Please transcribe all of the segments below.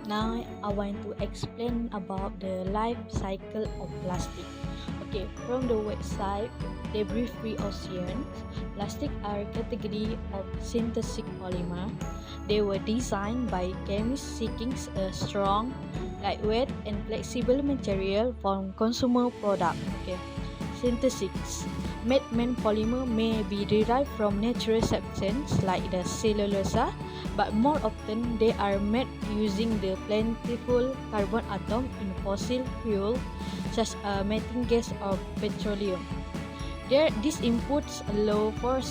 Now I want to explain about the life cycle of plastic. Okay, from the website Debris-Free Oceans, plastic are a category of synthetic polymer. They were designed by chemists seeking a strong, lightweight, and flexible material for consumer products. Okay, synthetics. Man polymer may be derived from natural substances like the cellulose, but more often they are made using the plentiful carbon atom in fossil fuel such as methane gas or petroleum. These inputs allow for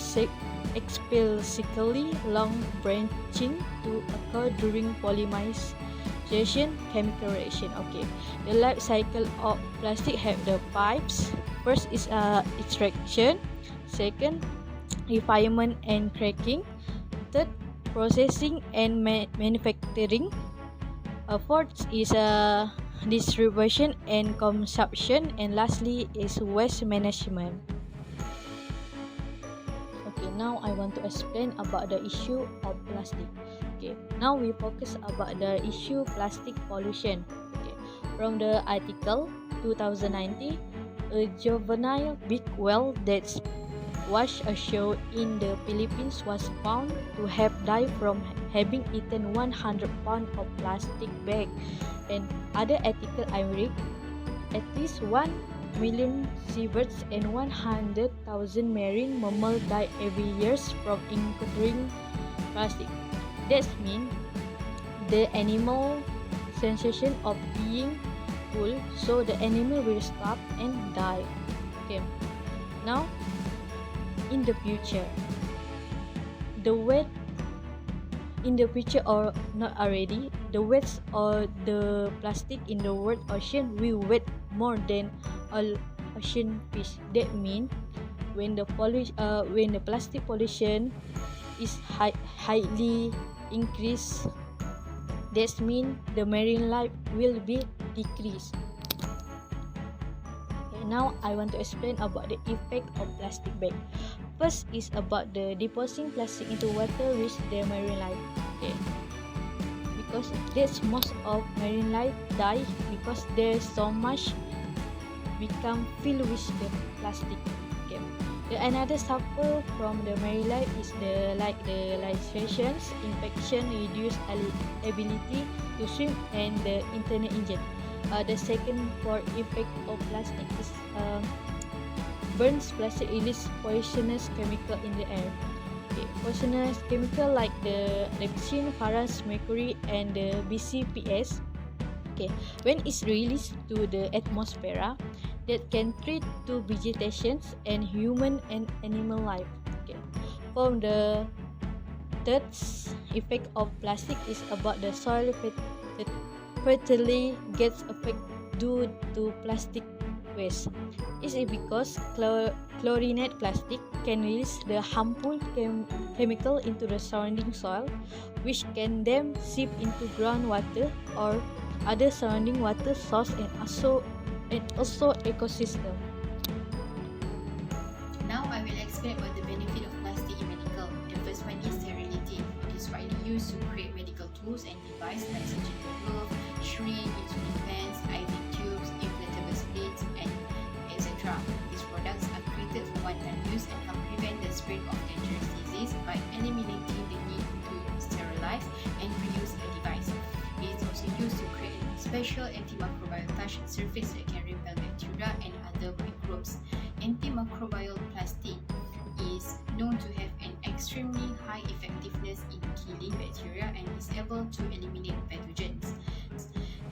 explicitly long branching to occur during polymerization chemical reaction. Okay, the life cycle of plastic have the pipes. First is extraction, second refinement and cracking, third processing and manufacturing, fourth is distribution and consumption, and lastly is waste management. Okay, now I want to explain about the issue of plastic. Okay, now we focus about the issue plastic pollution. Okay, from the article 2019, a juvenile big whale that washed ashore in the Philippines was found to have died from having eaten 100 pounds of plastic bag. And other article I read, at least 1 million seabirds and 100,000 marine mammals die every year from encountering plastic. That means the animal sensation of being full, so the animal will stop and die. Okay. Now, in the future, or not already, the weight or the plastic in the world ocean will weigh more than all ocean fish. That means when the plastic pollution is highly increased, that means the marine life will be decreased. Okay, now I want to explain about the effect of plastic bag. First is about the depositing plastic into water which the marine life. Okay, because that's most of marine life die because there's so much become filled with the plastic. Okay, the another suffer from the marine life is the laceration, infection, reduced ability to swim, and the internal engine. The second for effect of plastic is burns plastic release poisonous chemical in the air. Okay, poisonous chemical like the dioxin, furan, mercury, and the BCPS. Okay, when it's released to the atmosphere, that can threat to vegetation and human and animal life. Okay, from the third effect of plastic is about the soil fertility gets affected due to plastic waste. It is because chlorinated plastic can release the harmful chemical into the surrounding soil, which can then seep into groundwater or other surrounding water source and also ecosystem. Now I will explain about the benefit of plastic in medical. The first one is sterility. It is widely used to create medical tools and devices like surgical gloves, shrink, insulin pens, IV tubes, inflatable slits, and etc. These products are created for one-time use and help prevent the spread of dangerous disease by eliminating the need to sterilize and reuse a device. It is also used to create a special antimicrobial touch surface that can repel bacteria and other microbes. Antimicrobial plastic is known to have an extremely high effectiveness in killing bacteria and is able to eliminate pathogens.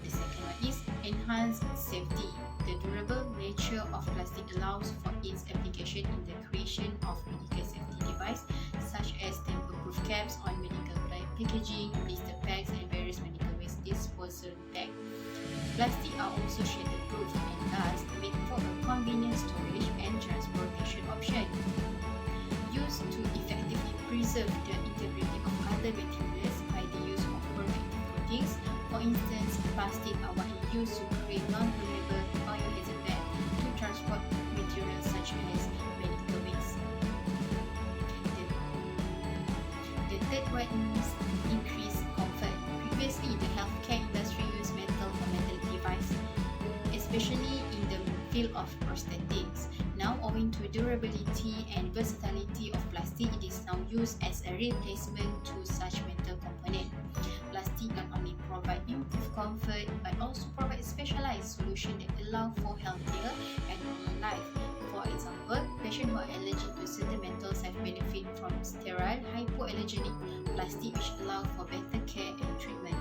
The second one is enhanced safety. The durable nature of plastic allows for its application in the creation of medical safety devices such as tamper-proof caps on medical packaging, blister packs, and various medical waste disposal bags. Plastic are also shatterproof and thus made for a convenient storage and transportation option. Used to effectively preserve the integrity of other materials by the use of protective coatings. For instance, plastic are widely used to create non-permeable biohazard bags to transport materials such as medical waste. The third one is increased comfort. Previously, the healthcare industry especially in the field of prosthetics. Now, owing to durability and versatility of plastic, it is now used as a replacement to such metal component. Plastic not only provide improved comfort but also provide specialized solutions that allow for healthier and longer life. For example, patients who are allergic to certain metals have benefit from sterile, hypoallergenic plastic which allow for better care and treatment.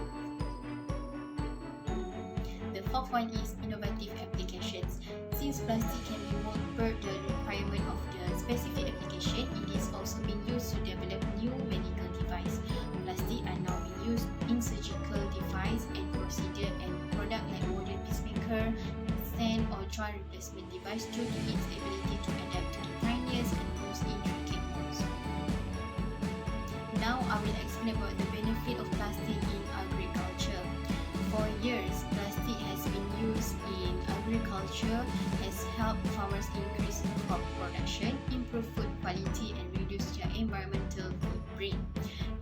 The fourth one is innovative applications. Since plastic can be molded per the requirement of the specific application, it is also being used to develop new medical devices. Plastic are now being used in surgical device and procedure and product like modern pacemaker, stent or joint replacement device due to its ability to adapt to the tiniest and most intricate molds. Now I will explain about the benefit of plastic in agriculture. For years, plastic has been used in agriculture, has helped farmers increase crop production, improve food quality and reduce their environmental footprint.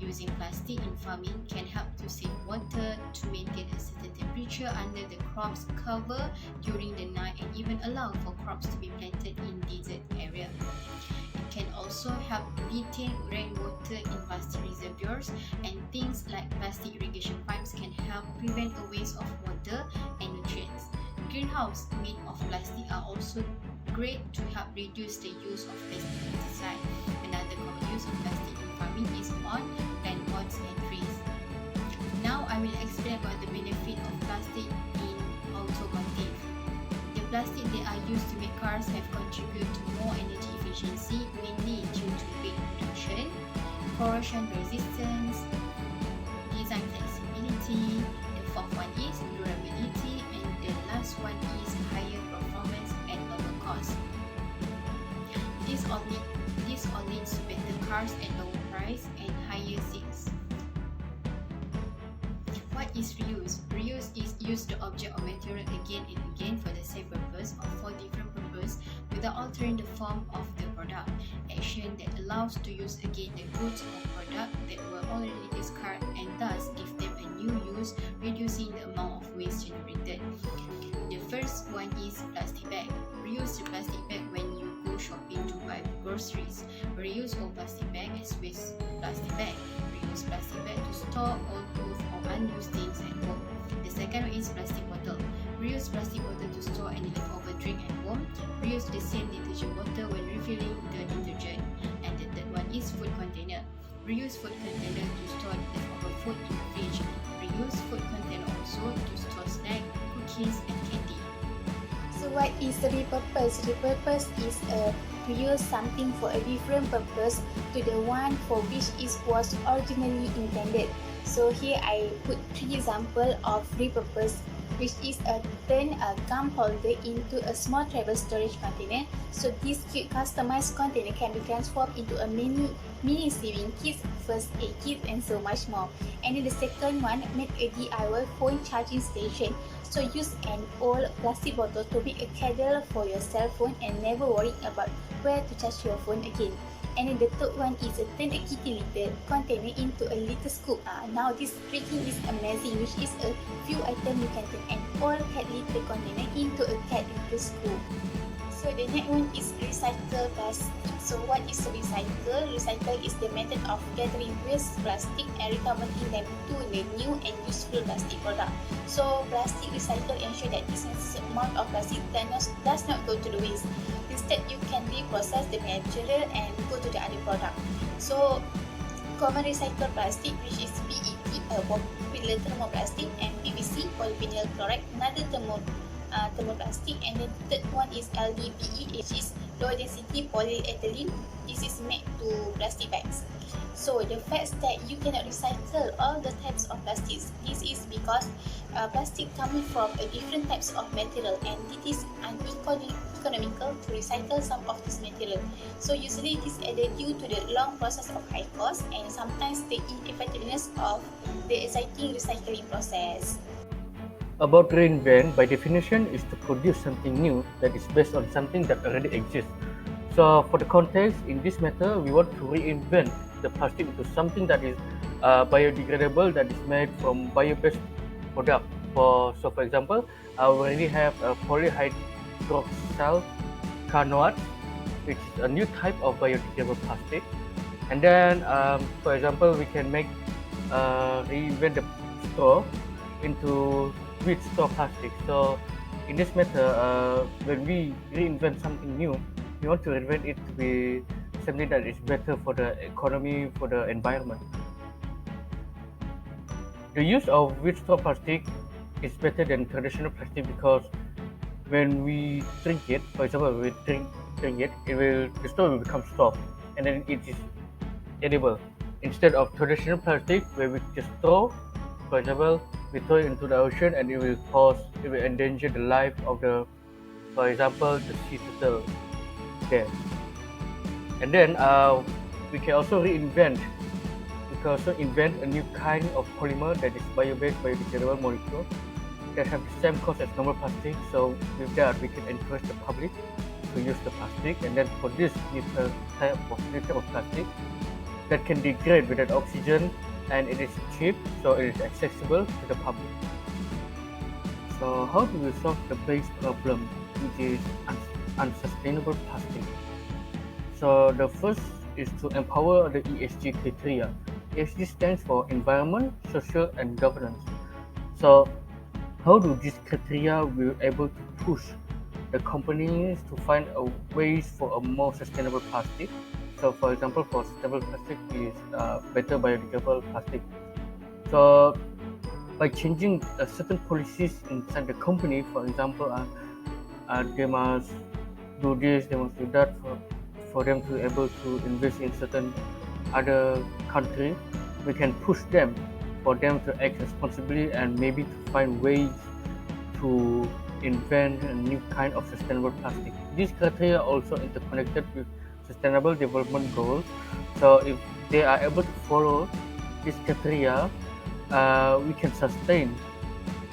Using plastic in farming can help to save water, to maintain a certain temperature under the crop's cover during the night and even allow for crops to be planted in desert area. It can also help retain rainwater in plastic reservoirs, and things like plastic irrigation pipes can help prevent a waste of water and nutrients. Greenhouses made of plastic are also great to help reduce the use of pesticide. Another common use of plastic in farming is on plant pots and trees. Now I will explain about the benefit of plastic in automotive. The plastic that are used to make cars have contributed to more energy efficiency, mainly due to weight reduction, corrosion resistance, design flexibility. The fourth one is durability, and the last one is higher performance and lower cost. This all leads to better cars at lower price and higher sales. What is reuse? Reuse is use the object or material again and again for the same purpose or for different purpose without altering the form of the product. Action that allows to use again the goods or product that were already discarded and thus give them a new use, reducing the amount of waste generated. The first one is plastic bag. Reuse the plastic bag when you go shopping to buy groceries. Reuse old plastic bag as waste plastic bag. Reuse plastic bag to store old clothes or unused things at home. The second one is plastic bottle. Reuse plastic bottle to store any leftover drink at home. Reuse the same detergent bottle when refilling the detergent. And the third one is food container. Reuse food container to store leftover food in the fridge. Reuse food container also to store snacks, cookies and candy. So what is the repurpose? Repurpose is to use something for a different purpose to the one for which it was originally intended. So here I put 3 examples of repurpose, which is a turn a gum holder into a small travel storage container. So this cute customized container can be transformed into a mini saving kit, first aid kit and so much more. And then the second one, make a DIY phone charging station. So use an old plastic bottle to make a cradle for your cell phone and never worry about where to charge your phone again. And then the third one is a turn a kitty litter container into a little scoop. Now this tricking is amazing, which is a few items you can turn an old cat litter container into a cat litter scoop. So the next one is recycle plastic. So what is recycle? Recycle is the method of gathering waste plastic and reconverting them to the new and useful plastic product. So plastic recycle ensure that this amount of plastic does not go to the waste. Instead, you can reprocess the material and go to the other product. So common recycled plastic, which is PET, polymer thermoplastic, and PVC, polyvinyl chloride, another thermoplastic, and then the third one is LDPE, which is low density polyethylene. This is made to plastic bags. So the fact that you cannot recycle all the types of plastics, this is because plastic coming from a different types of material, and it is uneconomical to recycle some of this material. So usually it is either due to the long process of high cost and sometimes the ineffectiveness of the exciting recycling process. About reinvent, by definition, is to produce something new that is based on something that already exists. So for the context, in this matter, we want to reinvent the plastic into something that is biodegradable, that is made from bio-based product. For example, we already have a polyhydroxyl canoate, which is a new type of biodegradable plastic. And then, for example, we can reinvent the straw into with straw plastic. So, in this matter, when we reinvent something new, we want to reinvent it to be something that is better for the economy, for the environment. The use of wheat straw plastic is better than traditional plastic because when we drink it, for example, we drink it, the straw will become soft and then it is edible. Instead of traditional plastic where we just throw, for example, we throw it into the ocean and it will endanger the life of for example, the sea turtle there. And then we can also reinvent we can also invent a new kind of polymer that is bio-based biodegradable molecule that have the same cost as normal plastic. So with that, we can encourage the public to use the plastic, and then for this new type of plastic that can degrade without oxygen, and it is cheap, so it is accessible to the public. So how do we solve the base problem, which is unsustainable plastic? So the first is to empower the ESG criteria. ESG stands for environment, social, and governance. So how do these criteria will able to push the companies to find ways for a more sustainable plastic? So for example, for sustainable plastic is better biodegradable plastic. So by changing certain policies inside the company, for example, they must do this, they must do that for them to be able to invest in certain other country, we can push them for them to act responsibly and maybe to find ways to invent a new kind of sustainable plastic. These criteria are also interconnected with sustainable development goals. So if they are able to follow these criteria, we can sustain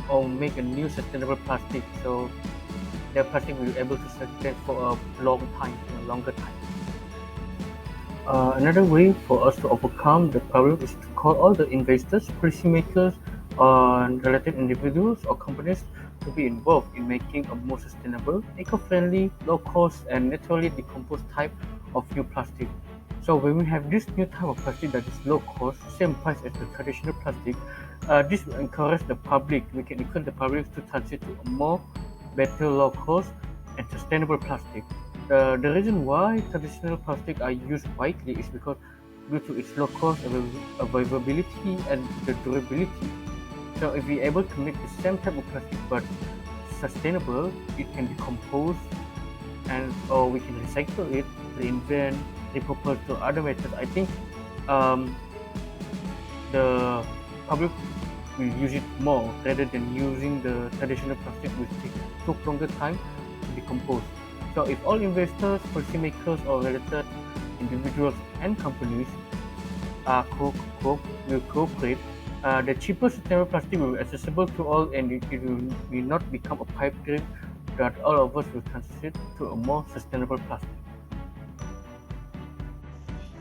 or make a new sustainable plastic. So the plastic will be able to sustain for a longer time. Another way for us to overcome the problem is to call all the investors, policymakers, and related individuals or companies to be involved in making a more sustainable, eco-friendly, low-cost, and naturally decomposed type of new plastic. So when we have this new type of plastic that is low-cost, same price as the traditional plastic, this will encourage the public. We can encourage the public to transit to a more better, low-cost, and sustainable plastic. The reason why traditional plastic are used widely is because due to its low cost, availability, and the durability. So if we're able to make the same type of plastic but sustainable, it can decompose, or we can recycle it, reinvent, repurpose to other methods. I think the public will use it more rather than using the traditional plastic, which took longer time to decompose. So if all investors, policymakers, or related individuals and companies will cooperate, the cheaper sustainable plastic will be accessible to all, and it will not become a pipe dream that all of us will transit to a more sustainable plastic.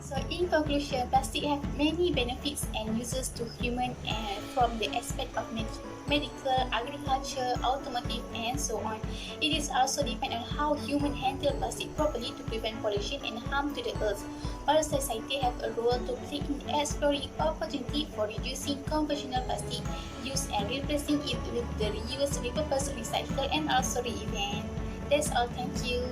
So in conclusion, plastic have many benefits and uses to human and from the aspect of medical, agriculture, automotive, and so on. It is also depend on how humans handle plastic properly to prevent pollution and harm to the earth. All society have a role to play in exploring opportunity for reducing conventional plastic use and replacing it with the reuse, repurpose, recycle, and also reinvent. That's all. Thank you.